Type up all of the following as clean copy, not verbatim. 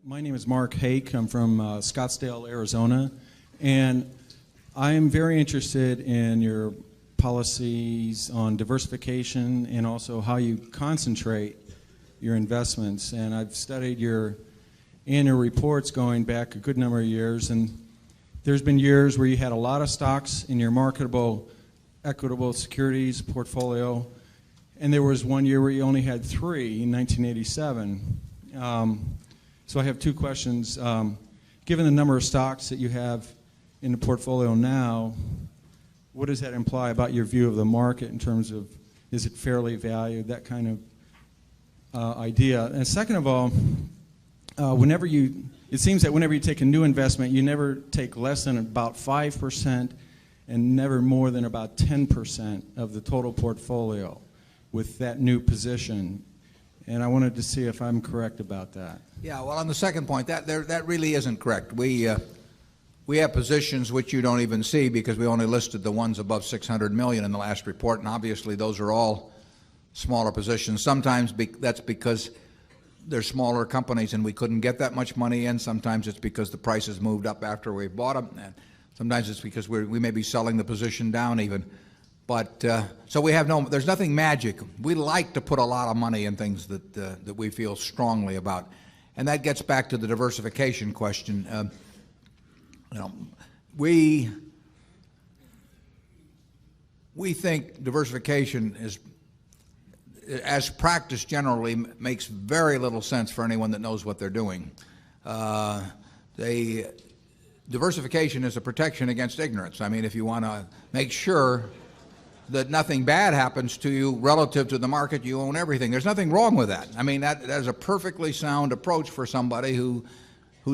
My name is Mark Hake. I'm from Scottsdale, Arizona, and I am very interested in your policies on diversification and also how you concentrate your investments. And I've studied your annual reports going back a good number of years, and there's been years where you had a lot of stocks in your marketable, equitable securities portfolio, and there was one year where you only had 3 in 1987. So I have 2 questions. Given the number of stocks that you have in the portfolio now, what does that imply about your view of the market in terms of, is it fairly valued, that kind of idea? And second of all, it seems that whenever you take a new investment, you never take less than about 5% and never more than about 10% of the total portfolio with that new position. And I wanted to see if I'm correct about that. Yeah, well, on the second point, that really isn't correct. We have positions which you don't even see because we only listed the ones above 600 million in the last report, and obviously those are all smaller positions. Sometimes that's because they're smaller companies and we couldn't get that much money in. Sometimes it's because the prices moved up after we bought them. And sometimes it's because we may be selling the position down even. But so there's nothing magic. We like to put a lot of money in things that we feel strongly about, and that gets back to the diversification question. We think diversification is, as practiced generally, makes very little sense for anyone that knows what they're doing. Diversification is a protection against ignorance. I mean, if you want to make sure that nothing bad happens to you relative to the market, you own everything. There's nothing wrong with that. I mean, that is a perfectly sound approach for somebody who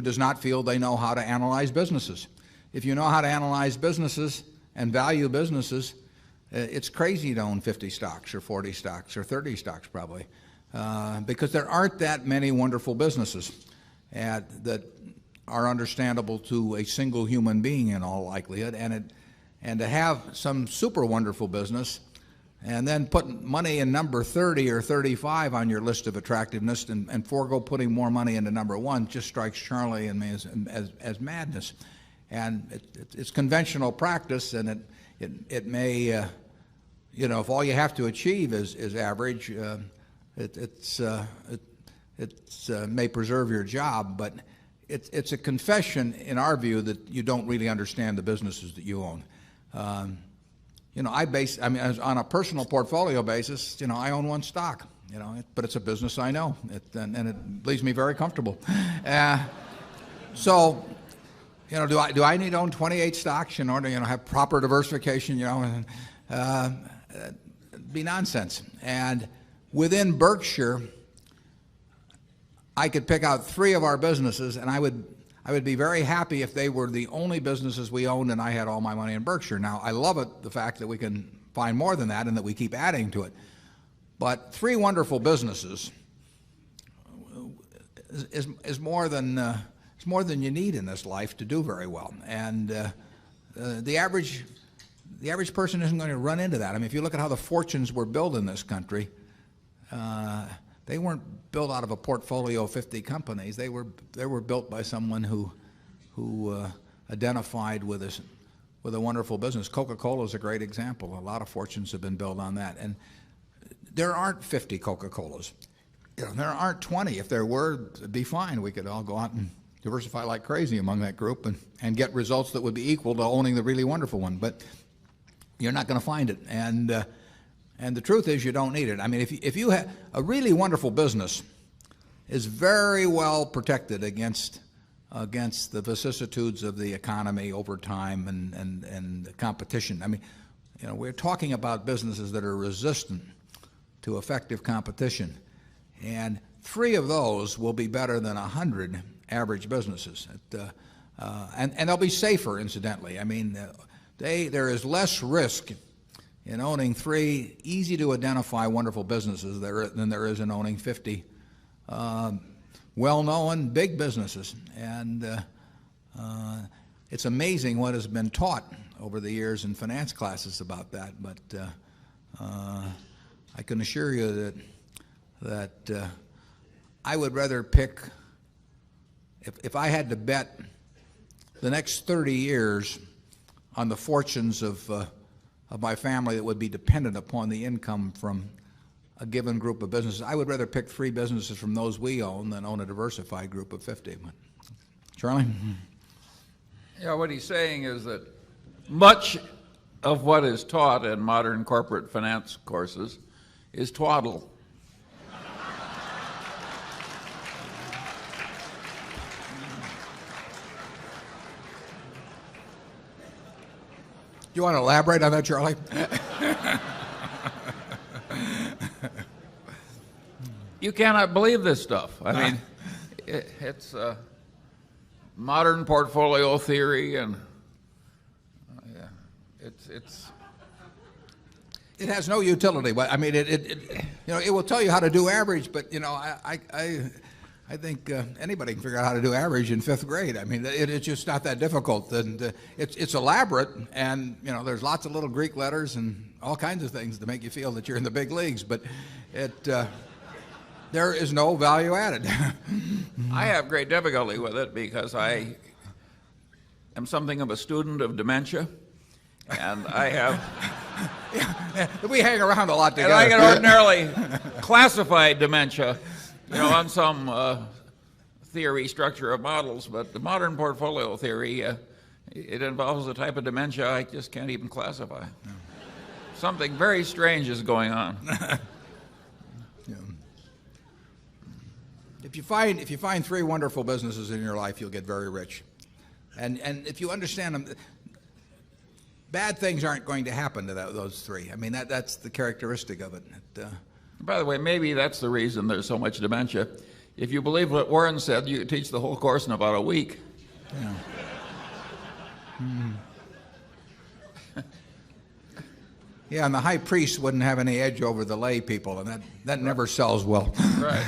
does not feel they know how to analyze businesses. If you know how to analyze businesses and value businesses, it's crazy to own 50 stocks or 40 stocks or 30 stocks probably, because there aren't that many wonderful businesses that are understandable to a single human being in all likelihood. And to have some super wonderful business and then put money in number 30 or 35 on your list of attractiveness and forego putting more money into number 1 just strikes Charlie and me as madness. And it's conventional practice, and it may, if all you have to achieve is average, it may preserve your job, but it's a confession in our view that you don't really understand the businesses that you own. On a personal portfolio basis, I own 1 stock, but it's a business I know, and it leaves me very comfortable. So, do I need to own 28 stocks in order to have proper diversification? It'd be nonsense. And within Berkshire, I could pick out 3 of our businesses, and I would be very happy if they were the only businesses we owned and I had all my money in Berkshire. Now, I love the fact that we can find more than that and that we keep adding to it. But 3 wonderful businesses is more than you need in this life to do very well. And the average person isn't going to run into that. I mean, if you look at how the fortunes were built in this country, they weren't built out of a portfolio of 50 companies. They were built by someone who identified with a wonderful business. Coca-Cola is a great example. A lot of fortunes have been built on that. And there aren't 50 Coca-Colas. There aren't 20. If there were, it'd be fine. We could all go out and diversify like crazy among that group and get results that would be equal to owning the really wonderful one. But you're not going to find it. And the truth is you don't need it. I mean, if you have a really wonderful business is very well protected against the vicissitudes of the economy over time and the competition. I mean, we're talking about businesses that are resistant to effective competition. And 3 of those will be better than 100 average businesses. And they'll be safer, incidentally. I mean, there is less risk in owning 3 easy to identify wonderful businesses than there is in owning 50 well-known big businesses. And it's amazing what has been taught over the years in finance classes about that. But I can assure you that I would rather pick if I had to bet the next 30 years on the fortunes of my family that would be dependent upon the income from a given group of businesses, I would rather pick 3 businesses from those we own than own a diversified group of 50. Charlie? Yeah, what he's saying is that much of what is taught in modern corporate finance courses is twaddle. Do you want to elaborate on that, Charlie? You cannot believe this stuff. I mean, it's modern portfolio theory, and it has no utility. But I mean, it will tell you how to do average. But I think anybody can figure out how to do average in 5th grade. I mean, it's just not that difficult, and it's elaborate. And there's lots of little Greek letters and all kinds of things to make you feel that you're in the big leagues. But there is no value added. I have great difficulty with it because I am something of a student of dementia, and I have. We hang around a lot together. And I can ordinarily classify dementia, on some theory structure of models, but the modern portfolio theory, it involves a type of dementia I just can't even classify. No. Something very strange is going on. Yeah. If you find 3 wonderful businesses in your life, you'll get very rich, and if you understand them, bad things aren't going to happen to those 3. I mean, that's the characteristic of it. By the way, maybe that's the reason there's so much dementia. If you believe what Warren said, you could teach the whole course in about a week. Yeah. Yeah, and the high priest wouldn't have any edge over the lay people, and that never sells well. Right.